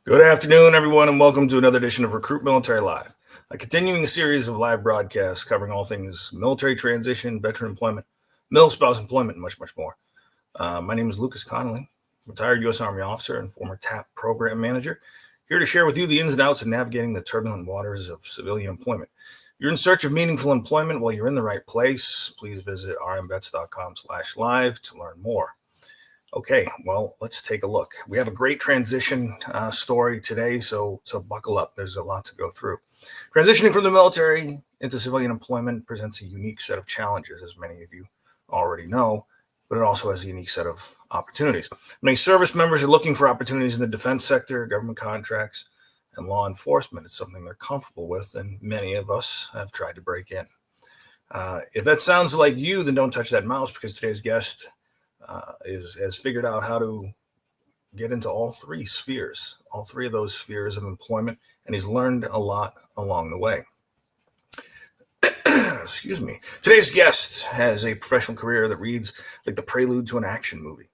Good afternoon, everyone, and welcome to another edition of RecruitMilitary Live, a continuing series of live broadcasts covering all things military transition, veteran employment, mil-spouse employment, and much, much more. My name is Lucas Connolly, retired U.S. Army officer and former TAP program manager, here to share with you the ins and outs of navigating the turbulent waters of civilian employment. If you're in search of meaningful employment, well, you're in the right place. Please visit rmvets.com/live to learn more. Okay, well, let's take a look. We have a great transition story today, so buckle up. There's a lot to go through. Transitioning from the military into civilian employment presents a unique set of challenges, as many of you already know, but it also has a unique set of opportunities. Many service members are looking for opportunities in the defense sector, government contracts, and law enforcement. It's something they're comfortable with, and many of us have tried to break in. If that sounds like you, then don't touch that mouse, because today's guest has figured out how to get into all three of those spheres of employment, and he's learned a lot along the way. Excuse me. Today's guest has a professional career that reads like the prelude to an action movie.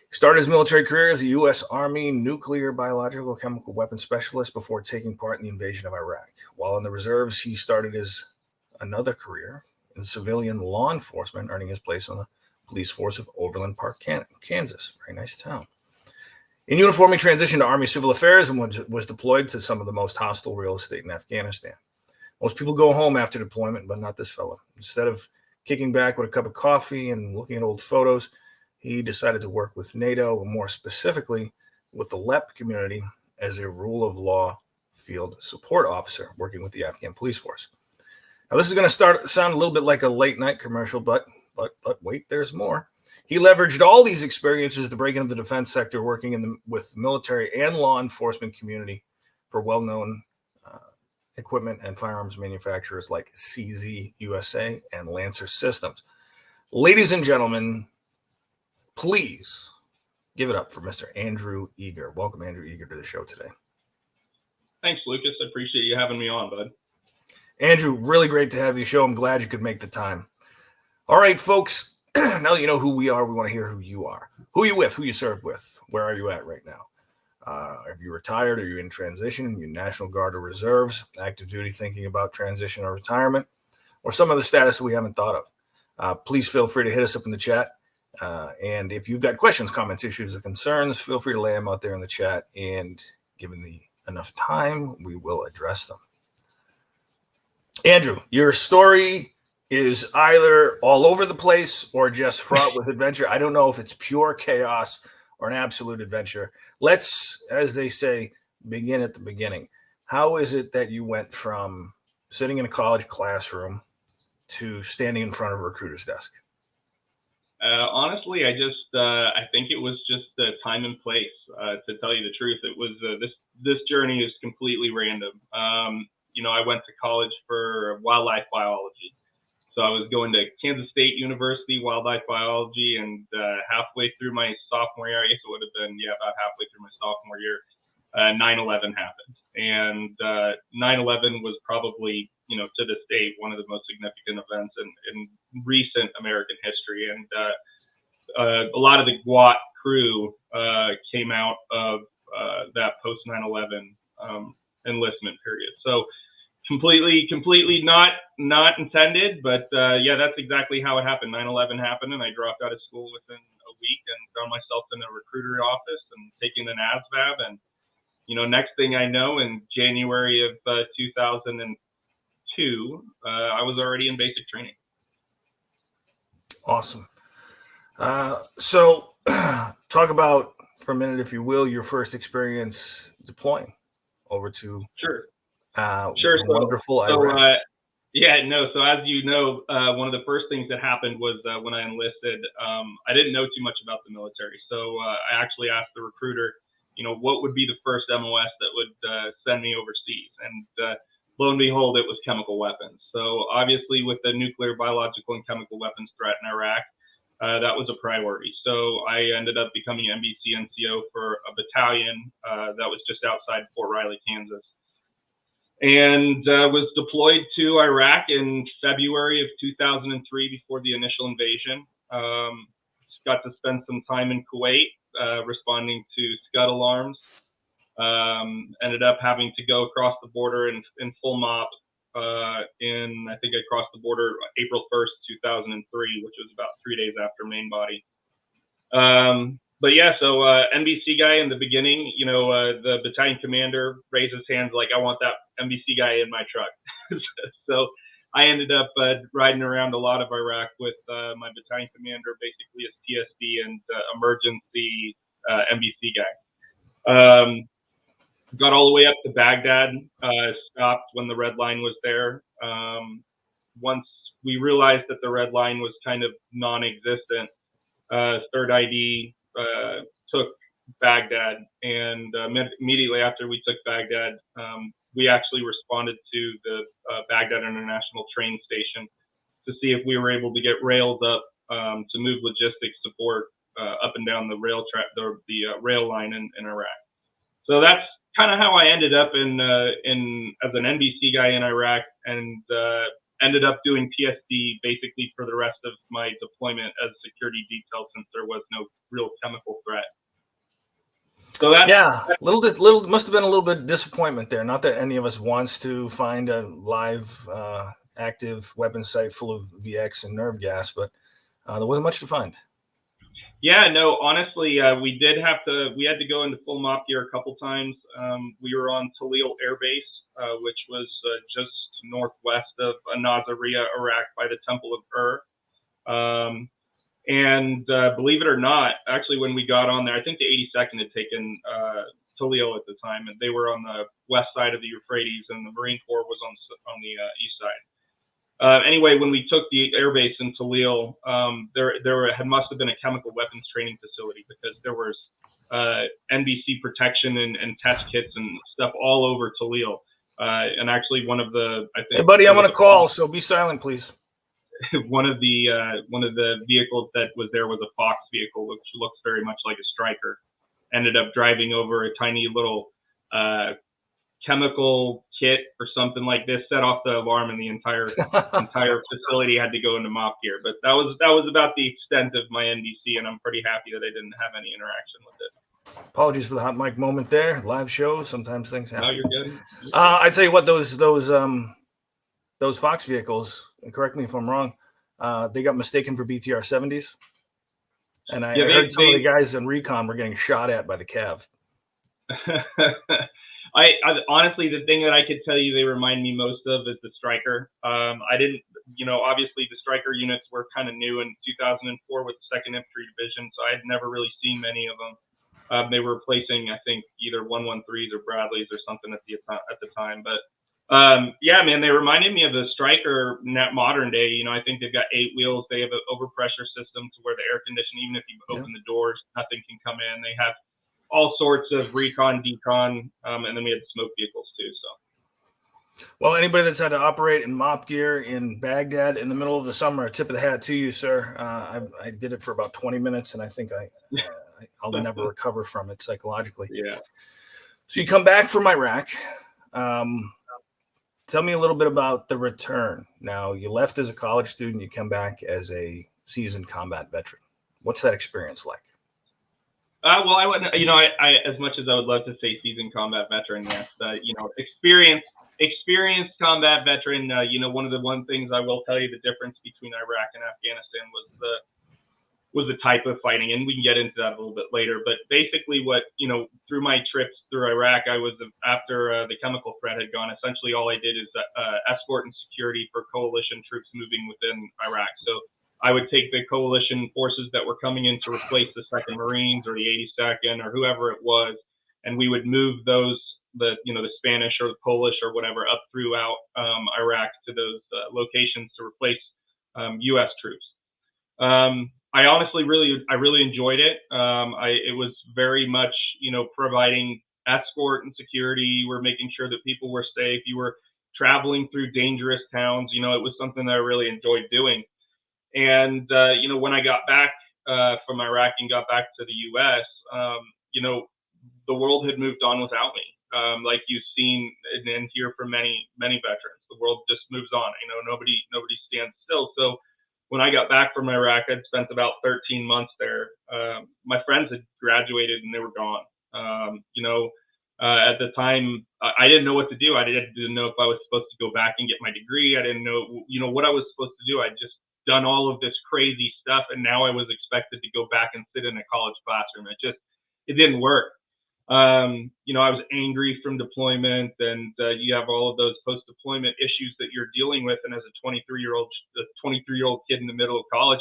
He started his military career as a U.S. Army nuclear, biological, chemical weapons specialist before taking part in the invasion of Iraq. While in the reserves, he started another career in civilian law enforcement, earning his place on the police force of Overland Park, Kansas. Very nice town. In uniform, he transitioned to Army Civil Affairs and was deployed to some of the most hostile real estate in Afghanistan. Most people go home after deployment, but not this fellow. Instead of kicking back with a cup of coffee and looking at old photos, he decided to work with NATO, and more specifically with the LEP community, as a rule of law field support officer working with the Afghan police force. Now, this is going to sound a little bit like a late night commercial, but wait, there's more. He leveraged all these experiences to break into the defense sector, working with military and law enforcement community for well-known equipment and firearms manufacturers like CZ USA and Lancer Systems. Ladies and gentlemen, please give it up for Mr. Andrew Eager. Welcome, Andrew Eager, to the show today. Thanks, Lucas. I appreciate you having me on, bud. Andrew, really great to have you show. I'm glad you could make the time. All right, folks, now that you know who we are, we want to hear who you are. Who are you with? Who you served with? Where are you at right now? Have you retired? Are you in transition? Are you National Guard or Reserves? Active duty, thinking about transition or retirement? Or some other status that we haven't thought of? Please feel free to hit us up in the chat. And if you've got questions, comments, issues, or concerns, feel free to lay them out there in the chat. And given enough time, we will address them. Andrew, your story is either all over the place or just fraught with adventure. I don't know if it's pure chaos or an absolute adventure. Let's, as they say, begin at the beginning. How is it that you went from sitting in a college classroom to standing in front of a recruiter's desk? Honestly, I think it was just the time and place. To tell you the truth, it was this journey is completely random. I went to college for wildlife biology. So I was going to Kansas State University, wildlife biology, and halfway through my sophomore year, I guess it would have been, about halfway through my sophomore year, 9/11 happened. And 9/11 was probably, to this date, one of the most significant events in recent American history. And a lot of the GWAT crew came out of that post 9/11 enlistment period. So completely not intended, but that's exactly how it happened. 9/11 happened, and I dropped out of school within a week and found myself in a recruiter office and taking an ASVAB. And next thing I know, in January of 2002, I was already in basic training. Awesome. So talk about, for a minute, if you will, your first experience deploying over to Sure. Wonderful Iraq. So as you know, one of the first things that happened was when I enlisted, I didn't know too much about the military. So I actually asked the recruiter, what would be the first MOS that would send me overseas? And lo and behold, it was chemical weapons. So obviously with the nuclear, biological, and chemical weapons threat in Iraq, that was a priority. So I ended up becoming NBC NCO for a battalion that was just outside Fort Riley, Kansas. And was deployed to Iraq in February of 2003 before the initial invasion. Got to spend some time in Kuwait responding to Scud alarms. Ended up having to go across the border in full MOP. I think I crossed the border April 1st, 2003, which was about 3 days after main body. But yeah, so NBC guy in the beginning, the battalion commander raised his hands like, I want that NBC guy in my truck. So I ended up riding around a lot of Iraq with my battalion commander, basically as TSD and emergency NBC guy. Got all the way up to Baghdad, stopped when the red line was there. Once we realized that the red line was kind of non-existent, Third ID took Baghdad, and immediately after we took Baghdad, we actually responded to the Baghdad International train station to see if we were able to get rails up to move logistics support up and down the rail track, the rail line in Iraq. So that's kind of how I ended up in as an NBC guy in Iraq, and ended up doing TSD basically for the rest of my deployment as security detail, since there was no real chemical threat. So that, yeah, little must have been a little bit of disappointment there. Not that any of us wants to find a live active weapon site full of VX and nerve gas, but there wasn't much to find. Yeah, no, honestly, we had to go into full MOP gear a couple times. We were on Talil Air Base, which was just northwest of Nasiriyah, Iraq, by the Temple of Ur. And believe it or not, actually, when we got on there, I think the 82nd had taken Talil at the time, and they were on the west side of the Euphrates, and the Marine Corps was on the east side. Anyway, when we took the airbase in Talil, there must have been a chemical weapons training facility, because there was NBC protection and test kits and stuff all over Talil. And actually, one of the, I think, hey buddy, I'm on a call, so be silent, please. one of the vehicles that was there was a Fox vehicle, which looks very much like a Striker. Ended up driving over a tiny little chemical kit or something like this, set off the alarm, and the entire facility had to go into MOP gear. But that was about the extent of my NBC, and I'm pretty happy that I didn't have any interaction with it. Apologies for the hot mic moment there. Live shows, sometimes things happen. No, you're good. I tell you what, those Fox vehicles, and correct me if I'm wrong, they got mistaken for BTR 70s, and I heard some of the guys in recon were getting shot at by the Cav. I honestly, the thing that I could tell you they remind me most of is the Striker. I didn't, obviously the Striker units were kind of new in 2004 with the 2nd Infantry Division, so I had never really seen many of them. They were replacing, I think, either 113s or Bradleys or something at the time. But yeah, man, they reminded me of the Striker modern day. I think they've got 8 wheels. They have an overpressure system to where the air conditioning, even if you open the doors, nothing can come in. They have all sorts of recon, decon, and then we had smoke vehicles too. So, well, anybody that's had to operate in MOP gear in Baghdad in the middle of the summer, a tip of the hat to you, sir. I did it for about 20 minutes, and I think I'll never recover from it psychologically. Yeah. So you come back from Iraq. Tell me a little bit about the return. Now, you left as a college student. You come back as a seasoned combat veteran. What's that experience like? Well, I wouldn't, I as much as I would love to say seasoned combat veteran, yes, experienced combat veteran. One of the things I will tell you, the difference between Iraq and Afghanistan was the type of fighting, and we can get into that a little bit later. But basically, what through my trips through Iraq, I was after the chemical threat had gone. Essentially, all I did is escort and security for coalition troops moving within Iraq. So I would take the coalition forces that were coming in to replace the 2nd Marines or the 82nd or whoever it was, and we would move those, the Spanish or the Polish or whatever, up throughout Iraq to those locations to replace U.S. troops. I honestly really enjoyed it. It was very much providing escort and security. We're making sure that people were safe. You were traveling through dangerous towns. It was something that I really enjoyed doing. And, when I got back from Iraq and got back to the U.S., the world had moved on without me. Like you've seen and hear from many, many veterans, the world just moves on. Nobody stands still. So when I got back from Iraq, I'd spent about 13 months there. My friends had graduated and they were gone. At the time, I didn't know what to do. I didn't know if I was supposed to go back and get my degree. I didn't know, what I was supposed to do. I'd just done all of this crazy stuff, and now I was expected to go back and sit in a college classroom. It didn't work. I was angry from deployment, and you have all of those post-deployment issues that you're dealing with. And as a 23-year-old kid in the middle of college,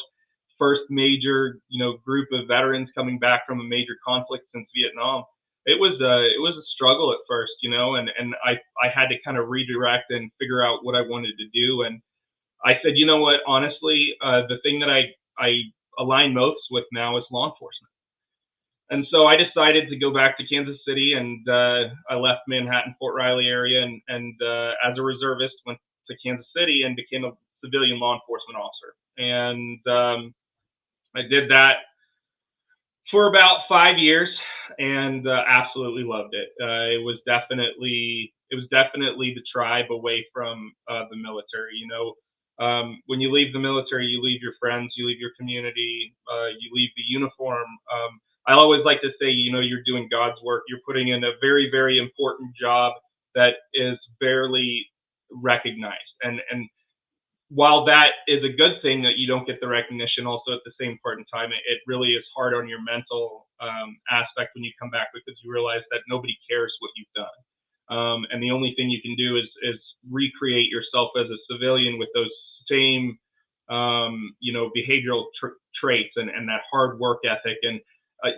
first major, group of veterans coming back from a major conflict since Vietnam, it was a struggle at first, and I had to kind of redirect and figure out what I wanted to do. And I said, you know what, honestly, the thing that I align most with now is law enforcement. And so I decided to go back to Kansas City, and I left Manhattan, Fort Riley area, and as a reservist went to Kansas City and became a civilian law enforcement officer. And I did that for about 5 years, and absolutely loved it. It was definitely the tribe away from the military. When you leave the military, you leave your friends, you leave your community, you leave the uniform. I always like to say, you're doing God's work. You're putting in a very, very important job that is barely recognized. And while that is a good thing that you don't get the recognition, also at the same point in time, it really is hard on your mental aspect when you come back, because you realize that nobody cares what you've done. And the only thing you can do is recreate yourself as a civilian with those same, behavioral traits and that hard work ethic, and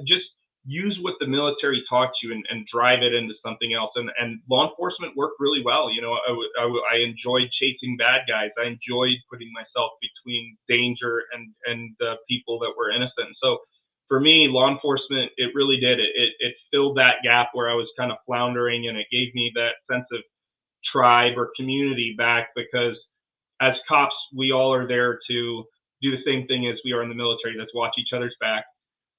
just use what the military taught you and drive it into something else. And law enforcement worked really well. I enjoyed chasing bad guys. I enjoyed putting myself between danger and people that were innocent. So for me, law enforcement, it really did. It filled that gap where I was kind of floundering, and it gave me that sense of tribe or community back, because as cops, we all are there to do the same thing as we are in the military. That's watch each other's back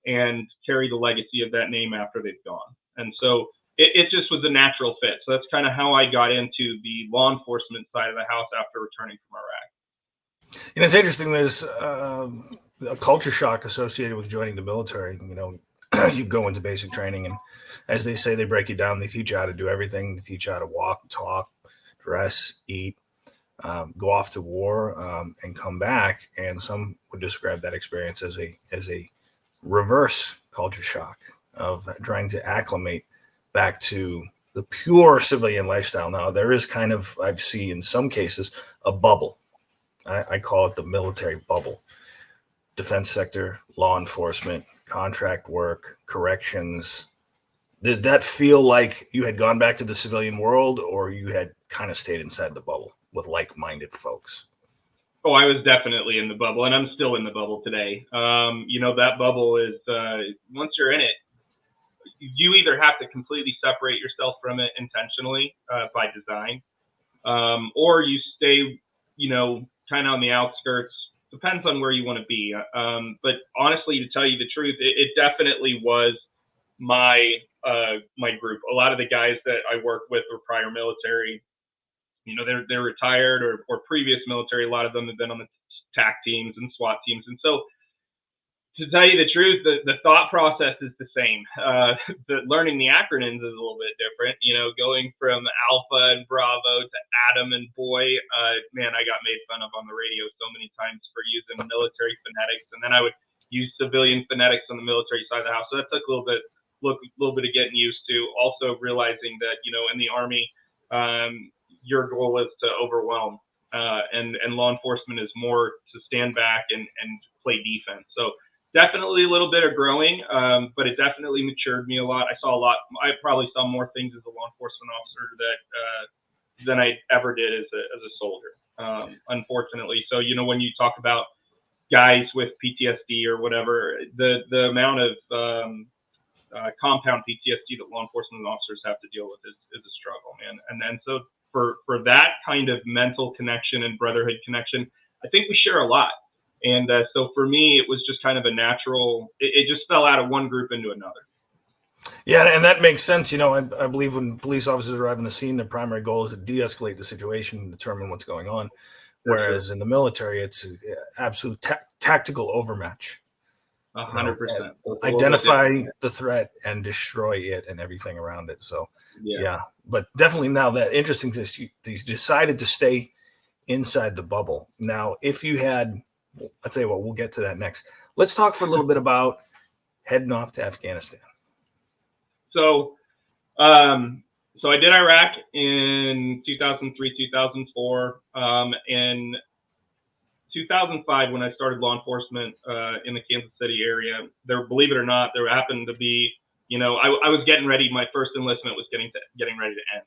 and carry the legacy of that name after they've gone. And so it just was a natural fit. So that's kind of how I got into the law enforcement side of the house after returning from Iraq. It's interesting. There's a culture shock associated with joining the military. You go into basic training, and as they say, they break you down. They teach you how to do everything. They teach you how to walk, talk, dress, eat, go off to war, and come back. And some would describe that experience as a reverse culture shock of trying to acclimate back to the pure civilian lifestyle. Now, there is kind of, I've seen in some cases, a bubble. I call it the military bubble. Defense sector, law enforcement, contract work, corrections. Did that feel like you had gone back to the civilian world, or you had kind of stayed inside the bubble with like-minded folks? Oh, I was definitely in the bubble, and I'm still in the bubble today. That bubble is, once you're in it, you either have to completely separate yourself from it intentionally by design, or you stay, kind of on the outskirts. Depends on where you want to be. But honestly, to tell you the truth, it definitely was my group. A lot of the guys that I worked with were prior military. They're retired or previous military. A lot of them have been on the TAC teams and SWAT teams. And so, to tell you the truth, the thought process is the same. Learning the acronyms is a little bit different. Going from Alpha and Bravo to Adam and Boy. Man, I got made fun of on the radio so many times for using military phonetics, and then I would use civilian phonetics on the military side of the house. So that took a little bit of getting used to. Also realizing that in the Army, your goal is to overwhelm, and law enforcement is more to stand back and play defense. So definitely a little bit of growing, but it definitely matured me a lot. I probably saw more things as a law enforcement officer than I ever did as a soldier, unfortunately. So, when you talk about guys with PTSD or whatever, the amount of compound PTSD that law enforcement officers have to deal with is a struggle, man. And then so for that kind of mental connection and brotherhood connection, I think we share a lot. And so for me, it was just kind of a natural, it just fell out of one group into another. Yeah, and that makes sense. I believe when police officers arrive on the scene, their primary goal is to de-escalate the situation and determine what's going on. Whereas in the military, it's absolute tactical overmatch. 100%. Identify the threat and destroy it and everything around it. So yeah, but definitely now that interesting that you decided to stay inside the bubble. Now, if you had, I'll tell you what, we'll get to that next. Let's talk for a little bit about heading off to Afghanistan. So I did Iraq in 2003, 2004. In 2005, when I started law enforcement in the Kansas City area, believe it or not, there happened to be, I was getting ready. My first enlistment was getting ready to end,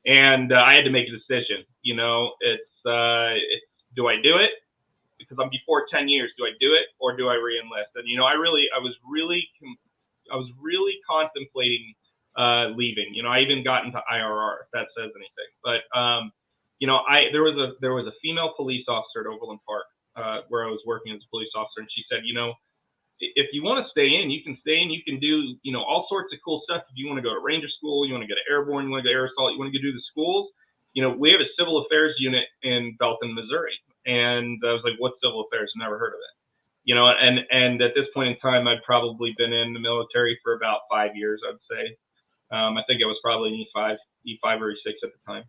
and I had to make a decision. It's do I do it? Because I'm before 10 years. Do I do it or do I re-enlist? And I was really contemplating leaving. I even got into IRR, if that says anything. But there was a female police officer at Overland Park where I was working as a police officer, and she said, if you want to stay in, you can stay in. You can do all sorts of cool stuff. If you want to go to Ranger School, you want to go to Airborne, you want to go to Air Assault, you want to go do the schools. We have a civil affairs unit in Belton, Missouri, and I was like, "What's civil affairs?" Never heard of it. And at this point in time, I'd probably been in the military for about 5 years, I'd say. I think I was probably in E5 or E6 at the time.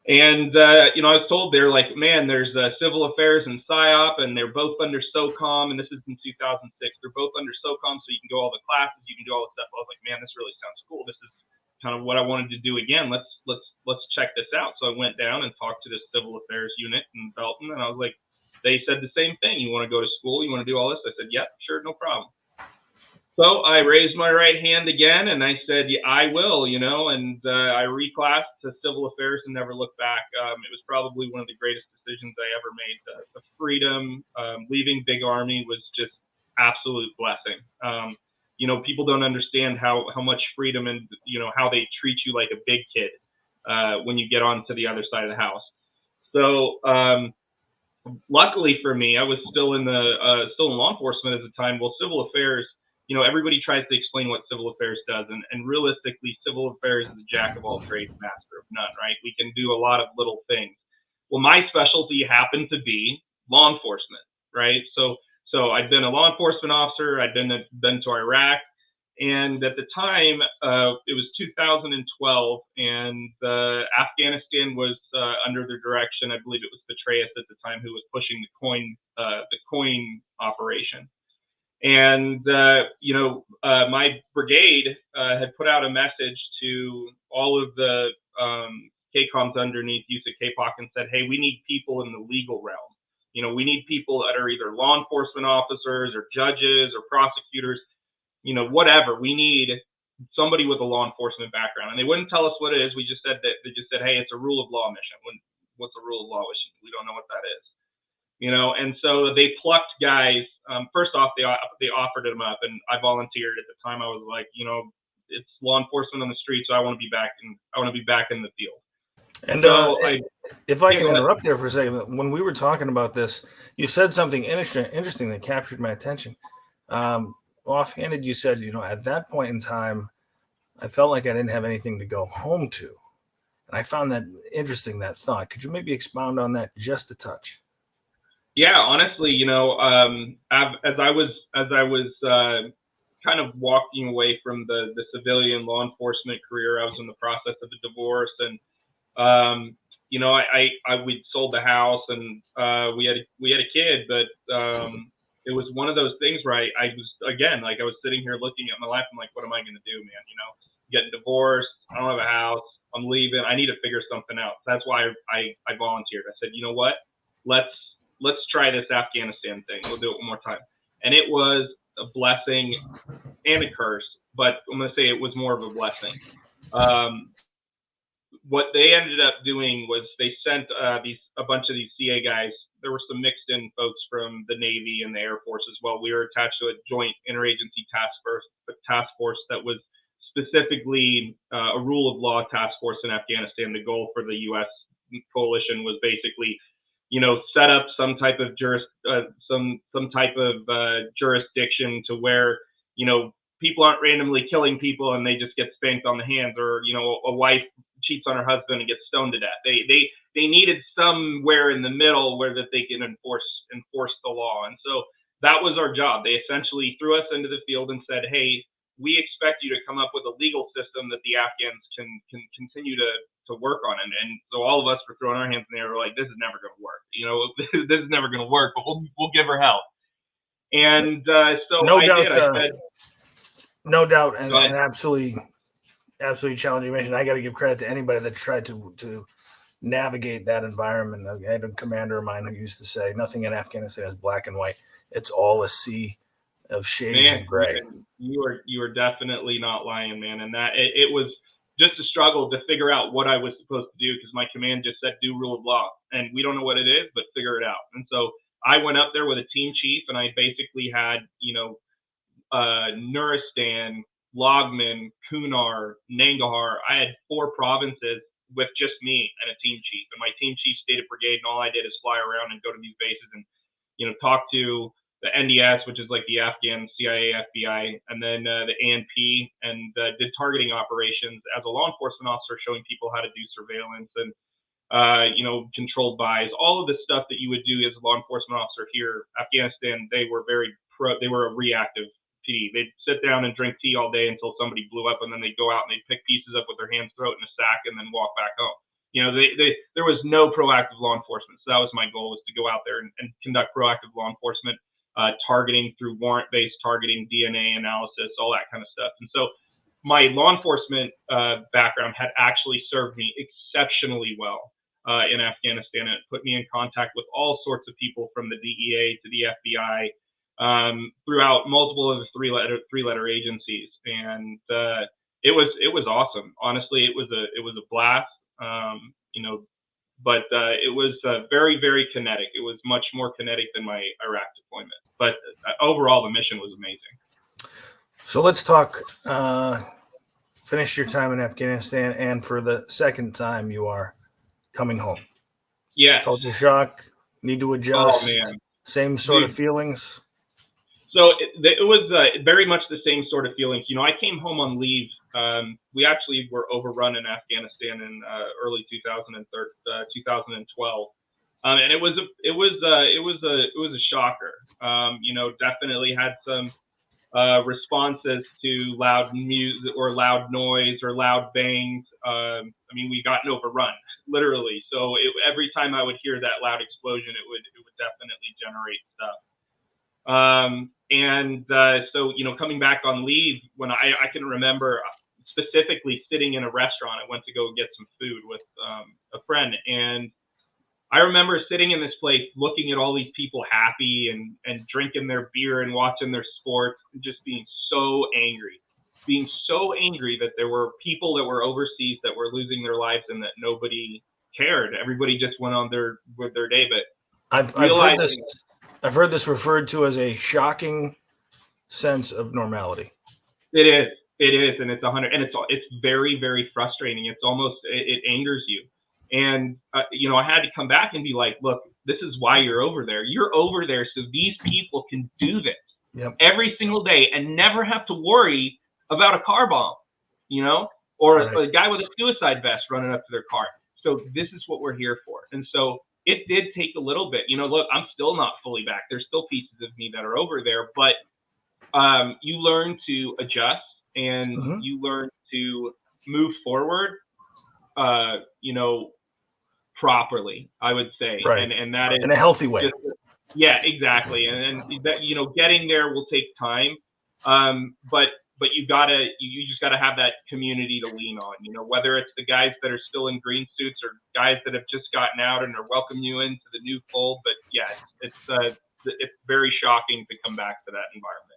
And, I was told they're like, man, there's civil affairs and PSYOP, and they're both under SOCOM. And this is in 2006. They're both under SOCOM, so you can go all the classes, you can do all the stuff. I was like, man, this really sounds cool. This is kind of what I wanted to do again. Let's check this out. So I went down and talked to this civil affairs unit in Belton, and I was like, they said the same thing. You want to go to school? You want to do all this? I said, yep, sure, no problem. So I raised my right hand again, and I said, yeah, I will, and I reclassed to civil affairs and never looked back. It was probably one of the greatest decisions I ever made. The freedom, leaving Big Army was just absolute blessing. People don't understand how much freedom and, how they treat you like a big kid when you get on to the other side of the house. So luckily for me, I was still in law enforcement at the time. Well, civil affairs, everybody tries to explain what civil affairs does. And realistically, civil affairs is a jack of all trades, master of none, right? We can do a lot of little things. Well, my specialty happened to be law enforcement, right? So I'd been a law enforcement officer. I'd been to Iraq. And at the time, it was 2012, and Afghanistan was under the direction, I believe it was Petraeus at the time, who was pushing the coin operation. And, my brigade had put out a message to all of the KCOMs underneath USIC KPOC and said, hey, we need people in the legal realm. We need people that are either law enforcement officers or judges or prosecutors, whatever. We need somebody with a law enforcement background. And they wouldn't tell us what it is. They just said, hey, it's a rule of law mission. What's a rule of law mission? We don't know what that is. And so they plucked guys. First off, they offered them up, and I volunteered at the time. I was like, it's law enforcement on the street, so I want to be back in the field. And if I can interrupt there for a second, when we were talking about this, you said something interesting that captured my attention. Offhanded, you said, at that point in time, I felt like I didn't have anything to go home to. And I found that interesting, that thought. Could you maybe expound on that just a touch? Yeah, honestly, as I was kind of walking away from the civilian law enforcement career, I was in the process of a divorce, and we'd sold the house, and we had a kid, but it was one of those things where I was, again, like I was sitting here looking at my life. I'm like, what am I going to do, man? Getting divorced. I don't have a house. I'm leaving. I need to figure something out. That's why I volunteered. I said, you know what? Let's try this Afghanistan thing. We'll do it one more time. And it was a blessing and a curse, but I'm going to say it was more of a blessing. What they ended up doing was they sent a bunch of these CA guys. There were some mixed in folks from the Navy and the Air Force as well. We were attached to a joint interagency task force that was specifically a rule of law task force in Afghanistan. The goal for the U.S. coalition was basically, set up some type of jurisdiction to where, people aren't randomly killing people and they just get spanked on the hands, or, a wife cheats on her husband and gets stoned to death. They needed somewhere in the middle where that they can enforce the law. And so that was our job. They essentially threw us into the field and said, hey, we expect you to come up with a legal system that the Afghans can continue to work on. And so all of us were throwing our hands in the air. We're like, this is never going to work. This is never going to work, but we'll give her hell. And so no I doubt, did. I said, no doubt, and absolutely challenging mission. I got to give credit to anybody that tried to navigate that environment. I had a commander of mine who used to say, nothing in Afghanistan is black and white. It's all a sea of shades of gray. Man, you are definitely not lying, man. And that it was just a struggle to figure out what I was supposed to do, because my command just said, do rule of law. And we don't know what it is, but figure it out. And so I went up there with a team chief, and I basically had, Nuristan, Logman, Kunar, Nangarhar. I had 4 provinces with just me and a team chief. And my team chief stayed at brigade, and all I did is fly around and go to these bases and, talk to the NDS, which is like the Afghan CIA, FBI, and then the ANP, and did targeting operations as a law enforcement officer, showing people how to do surveillance and, controlled buys, all of the stuff that you would do as a law enforcement officer here. Afghanistan, they were they were a reactive PD. They'd sit down and drink tea all day until somebody blew up, and then they'd go out and they'd pick pieces up with their hands, throw it in a sack, and then walk back home. There was no proactive law enforcement. So that was my goal, was to go out there and conduct proactive law enforcement, targeting through warrant-based targeting, DNA analysis, all that kind of stuff. And so my law enforcement background had actually served me exceptionally well in Afghanistan. It put me in contact with all sorts of people, from the DEA to the FBI, throughout multiple of the three-letter agencies, and it was awesome. Honestly, it was a blast. But it was very, very kinetic. It was much more kinetic than my Iraq deployment. But overall, the mission was amazing. So let's talk. Finish your time in Afghanistan, and for the second time, you are coming home. Yeah. Culture shock. Need to adjust. Oh, man. Same sort of feelings. So it was very much the same sort of feelings. I came home on leave. We actually were overrun in Afghanistan in early 2012, and it was a shocker. Definitely had some responses to loud music or loud noise or loud bangs. We gotten overrun, literally. So every time I would hear that loud explosion, it would definitely generate stuff. So coming back on leave, when I can remember specifically sitting in a restaurant, I went to go get some food with a friend, and I remember sitting in this place looking at all these people happy and drinking their beer and watching their sports, and just being so angry that there were people that were overseas that were losing their lives and that nobody cared. Everybody just went on with their day. But I've heard this referred to as a shocking sense of normality. It is, and it's 100, and it's very, very frustrating. It's almost, it angers you. And I had to come back and be like, look, this is why you're over there. You're over there so these people can do this every single day and never have to worry about a car bomb, or a guy with a suicide vest running up to their car. So this is what we're here for. And so it did take a little bit. Look, I'm still not fully back. There's still pieces of me that are over there, but you learn to adjust, and you learn to move forward, properly, I would say. Right. And that is in a healthy way. Yeah, exactly. And that, getting there will take time. But you just gotta have that community to lean on, whether it's the guys that are still in green suits or guys that have just gotten out and are welcoming you into the new fold. But yeah, it's very shocking to come back to that environment.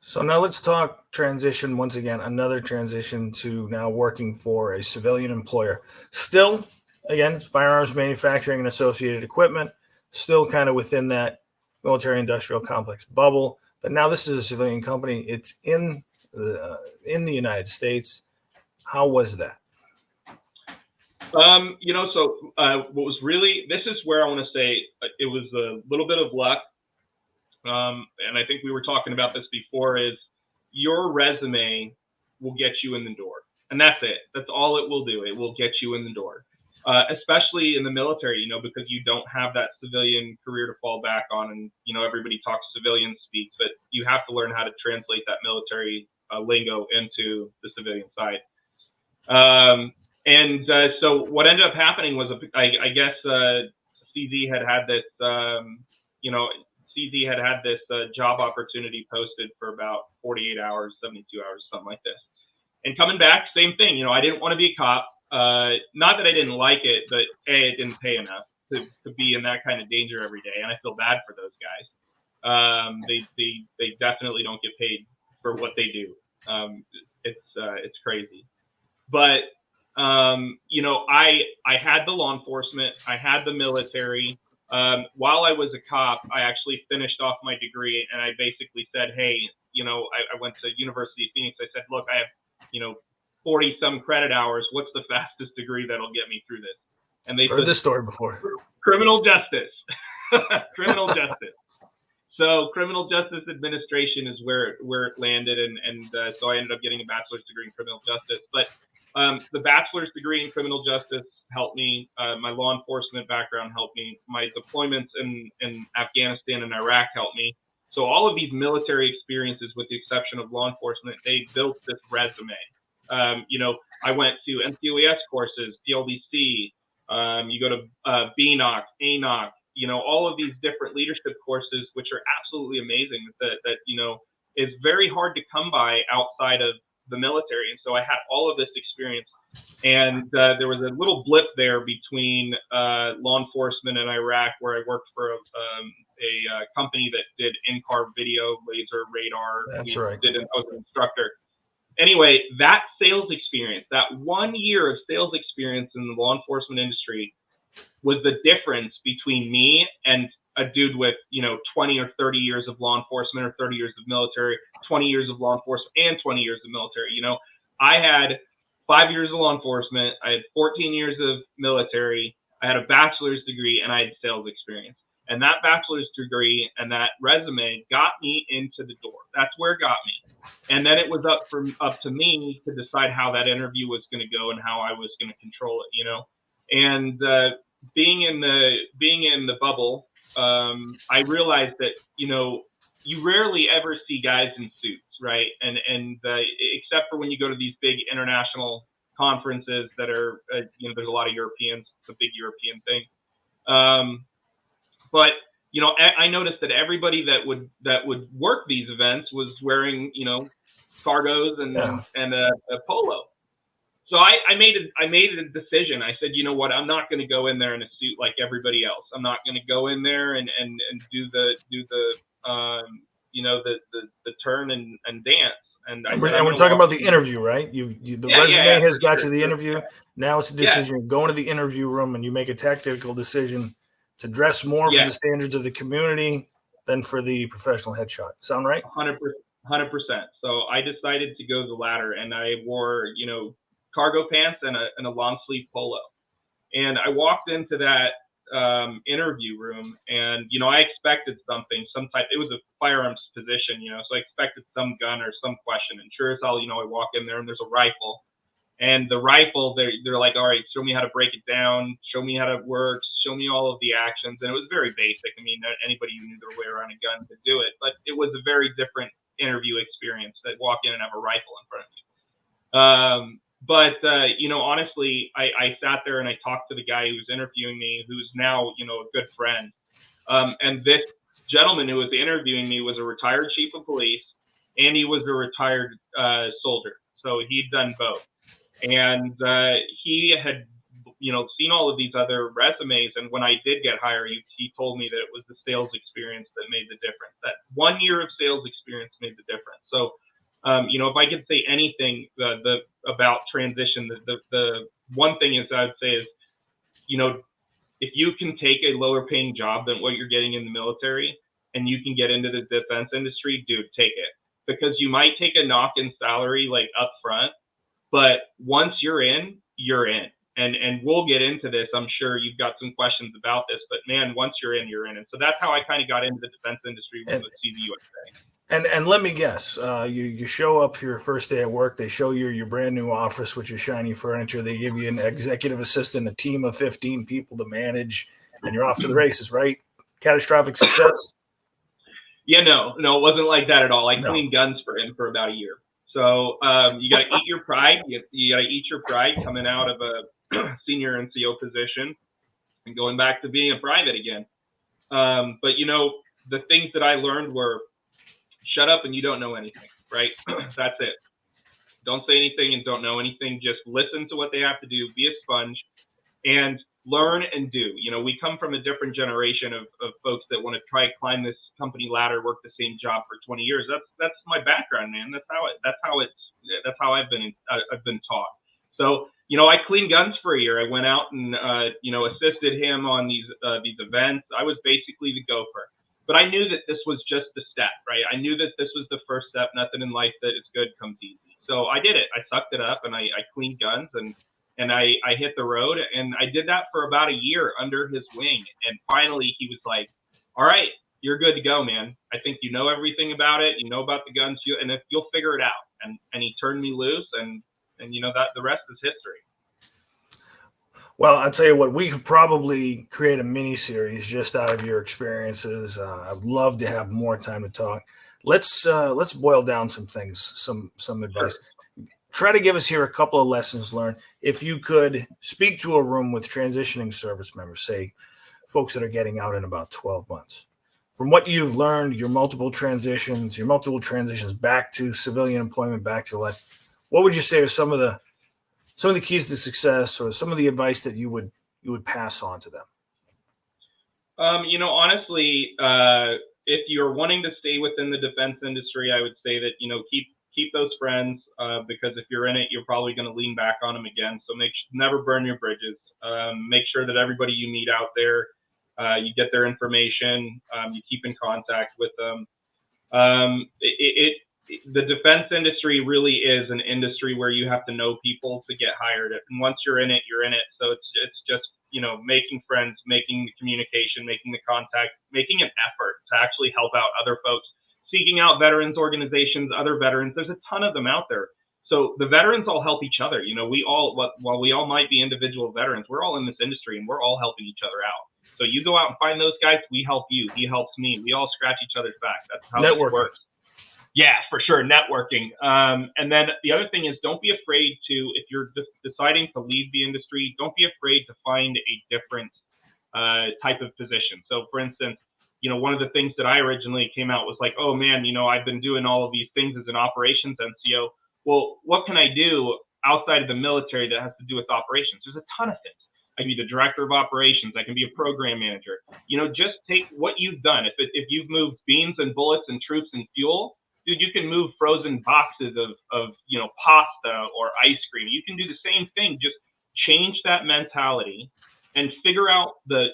So now let's talk transition once again, another transition to now working for a civilian employer. Still, again, firearms manufacturing and associated equipment, still kind of within that military industrial complex bubble. But now this is a civilian company. It's in the United States. How was that? What was really, this is where I want to say it was a little bit of luck. And I think we were talking about this before, is your resume will get you in the door. And that's it. That's all it will do. It will get you in the door. especially in the military, because you don't have that civilian career to fall back on. And, everybody talks civilian speak, but you have to learn how to translate that military lingo into the civilian side. So what ended up happening was, I guess, CZ had this, CZ had this job opportunity posted for about 48 hours, 72 hours, something like this. And coming back, same thing. I didn't want to be a cop. Not that I didn't like it, but it didn't pay enough to be in that kind of danger every day. And I feel bad for those guys. They definitely don't get paid for what they do. It's crazy. But I had the law enforcement, I had the military. While I was a cop, I actually finished off my degree, and I basically said, hey, I went to University of Phoenix. I said, look, I have 40 some credit hours. What's the fastest degree that'll get me through this? And they heard this story before. Criminal justice. Criminal justice. So criminal justice administration is where it landed, and so I ended up getting a bachelor's degree in criminal justice. But the bachelor's degree in criminal justice helped me. My law enforcement background helped me. My deployments in Afghanistan and Iraq helped me. So all of these military experiences, with the exception of law enforcement, they built this resume. I went to NCOES courses, TLDC. You go to BNOC, ANOC. All of these different leadership courses, which are absolutely amazing. That is very hard to come by outside of the military. And so I had all of this experience. And there was a little blip there between law enforcement in Iraq, where I worked for a company that did in-car video, laser, radar. That's right. I was an instructor. Anyway, that sales experience, that 1 year of sales experience in the law enforcement industry, was the difference between me and a dude with 20 or 30 years of law enforcement, or 30 years of military, 20 years of law enforcement, and 20 years of military. I had 5 years of law enforcement, I had 14 years of military, I had a bachelor's degree, and I had sales experience. And that bachelor's degree and that resume got me into the door. That's where it got me. And then it was up to me to decide how that interview was going to go and how I was going to control it. And being in the bubble, I realized that you rarely ever see guys in suits, right? And except for when you go to these big international conferences that are there's a lot of Europeans. It's a big European thing. But I noticed that everybody that would work these events was wearing cargos and a polo. So I made a decision. I said, you know what? I'm not going to go in there in a suit like everybody else. I'm not going to go in there and do the turn and dance. And we're talking about the interview, right? The resume has got you the interview. Yeah. Now it's a decision. You go into the interview room and you make a tactical decision to dress more for the standards of the community than for the professional headshot. Sound right? 100%. So I decided to go the latter, and I wore, cargo pants and a long sleeve polo. And I walked into that interview room, and I expected something, some type. It was a firearms position, so I expected some gun or some question. And sure as hell, I walk in there and there's a rifle. And the rifle, they're like, all right, show me how to break it down, show me how it works, show me all of the actions. And it was very basic. I mean, anybody who knew their way around a gun could do it, but it was a very different interview experience that walk in and have a rifle in front of you. Honestly, I sat there and I talked to the guy who was interviewing me, who's now, a good friend. And this gentleman who was interviewing me was a retired chief of police, and he was a retired soldier. So he'd done both. And he had, seen all of these other resumes. And when I did get hired, he told me that it was the sales experience that made the difference. That 1 year of sales experience made the difference. So, if I could say anything about transition, the one thing is I would say is, if you can take a lower paying job than what you're getting in the military and you can get into the defense industry, dude, take it. Because you might take a knock in salary like up front, but once you're in, you're in. And we'll get into this. I'm sure you've got some questions about this, but man, once you're in, you're in. And so that's how I kind of got into the defense industry with CZ USA. And let me guess, you show up for your first day at work. They show you your brand new office with your shiny furniture. They give you an executive assistant, a team of 15 people to manage, and you're off to the races, right? Catastrophic success? Yeah, no, it wasn't like that at all. I No. cleaned guns for him for about a year. So you got to eat your pride. You got to eat your pride coming out of a senior NCO position and going back to being a private again. But the things that I learned were shut up and you don't know anything, right? That's it. Don't say anything and don't know anything. Just listen to what they have to do. Be a sponge and learn and do. We come from a different generation of folks that want to try to climb this company ladder, work the same job for 20 years. That's my background, man. That's how I've been taught. So, I cleaned guns for a year. I went out and assisted him on these events. I was basically the gopher. But I knew that this was just the step, right? I knew that this was the first step. Nothing in life that is good comes easy. So I did it. I sucked it up and I cleaned guns and I hit the road, and I did that for about a year under his wing. And finally he was like, all right, you're good to go, man. I think you know everything about it. You know about the guns, and if you'll figure it out. And he turned me loose, and that the rest is history. Well, I'll tell you what, we could probably create a mini series just out of your experiences. I'd love to have more time to talk. Let's boil down some things, some advice. Sure. Try to give us here a couple of lessons learned. If you could speak to a room with transitioning service members, say folks that are getting out in about 12 months, from what you've learned, your multiple transitions back to civilian employment, back to life, what would you say are some of the keys to success, or some of the advice that you would pass on to them? Honestly, if you're wanting to stay within the defense industry, I would say that, keep those friends, because if you're in it, you're probably going to lean back on them again. So never burn your bridges. Make sure that everybody you meet out there, you get their information, you keep in contact with them. The defense industry really is an industry where you have to know people to get hired. And once you're in it, you're in it. So it's just, making friends, making the communication, making the contact, making an effort to actually help out other folks, seeking out veterans organizations, other veterans. There's a ton of them out there. So the veterans all help each other. While we all might be individual veterans, we're all in this industry and we're all helping each other out. So you go out and find those guys, we help you, he helps me. We all scratch each other's back. That's how this works. Yeah, for sure. Networking. And then the other thing is, don't be afraid to, if you're deciding to leave the industry, don't be afraid to find a different type of position. So for instance, one of the things that I originally came out was like, oh man, I've been doing all of these things as an operations NCO. Well, what can I do outside of the military that has to do with operations? There's a ton of things. I can be the director of operations. I can be a program manager. Just take what you've done. If you've moved beans and bullets and troops and fuel, dude, you can move frozen boxes of pasta or ice cream. You can do the same thing. Just change that mentality and figure out the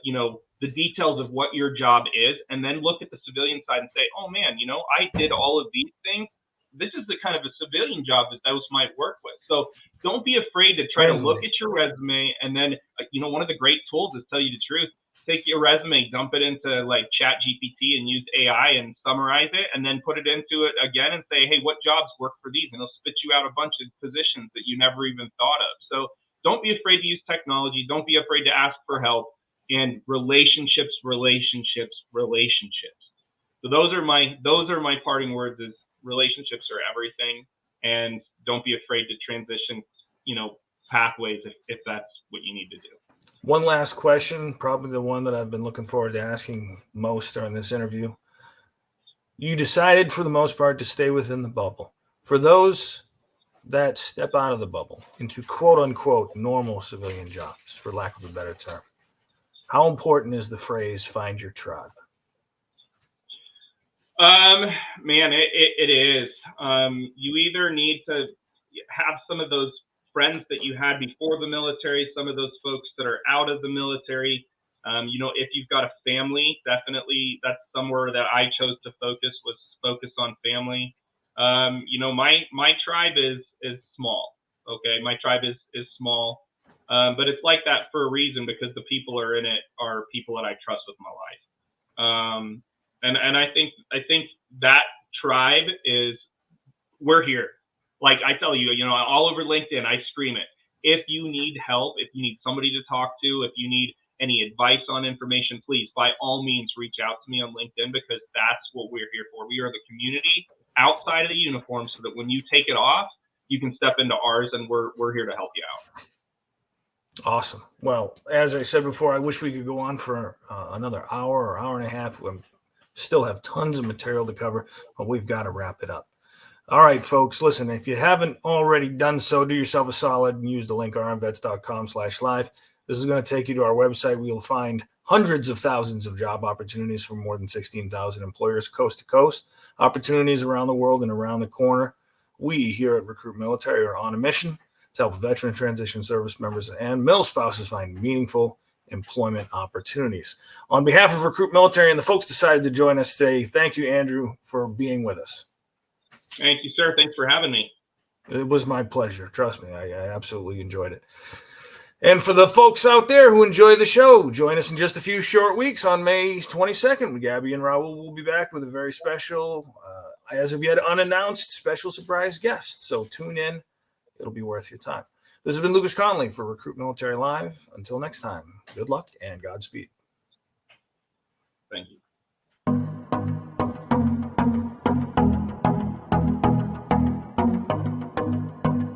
details of what your job is, and then look at the civilian side and say, oh man, I did all of these things. This is the kind of a civilian job that those might work with. So don't be afraid to try to look at your resume, and then one of the great tools is, tell you the truth, take your resume, dump it into like Chat GPT and use AI and summarize it, and then put it into it again and say, hey, what jobs work for these? And it'll spit you out a bunch of positions that you never even thought of. So don't be afraid to use technology. Don't be afraid to ask for help. And relationships. So those are my parting words, is relationships are everything. And don't be afraid to transition, pathways if that's what you need to do. One last question, probably the one that I've been looking forward to asking most during this interview. You decided for the most part to stay within the bubble. For those that step out of the bubble into quote unquote normal civilian jobs, for lack of a better term, how important is the phrase "find your tribe"? Man, it is. You either need to have some of those friends that you had before the military, some of those folks that are out of the military. If you've got a family, definitely that's somewhere that I chose to focus on family. My tribe is small. Okay, my tribe is small. But it's like that for a reason, because the people are in it are people that I trust with my life. And I think that tribe is, we're here. Like I tell you, all over LinkedIn, I scream it. If you need help, if you need somebody to talk to, if you need any advice on information, please, by all means, reach out to me on LinkedIn, because that's what we're here for. We are the community outside of the uniform, so that when you take it off, you can step into ours, and we're here to help you out. Awesome. Well, as I said before, I wish we could go on for another hour or hour and a half. We still have tons of material to cover, but we've got to wrap it up. All right, folks, listen, if you haven't already done so, do yourself a solid and use the link rmvets.com/live. This is going to take you to our website where you'll find hundreds of thousands of job opportunities from more than 16,000 employers coast to coast, opportunities around the world and around the corner. We here at Recruit Military are on a mission to help veteran transition service members and mil spouses find meaningful employment opportunities. On behalf of Recruit Military and the folks decided to join us today, thank you, Andrew, for being with us. Thank you, sir. Thanks for having me. It was my pleasure. Trust me, I absolutely enjoyed it. And for the folks out there who enjoy the show, join us in just a few short weeks on May 22nd. Gabby and Raul will be back with a very special, as of yet unannounced, special surprise guest. So tune in. It'll be worth your time. This has been Lucas Connolly for Recruit Military Live. Until next time, good luck and Godspeed. Thank you.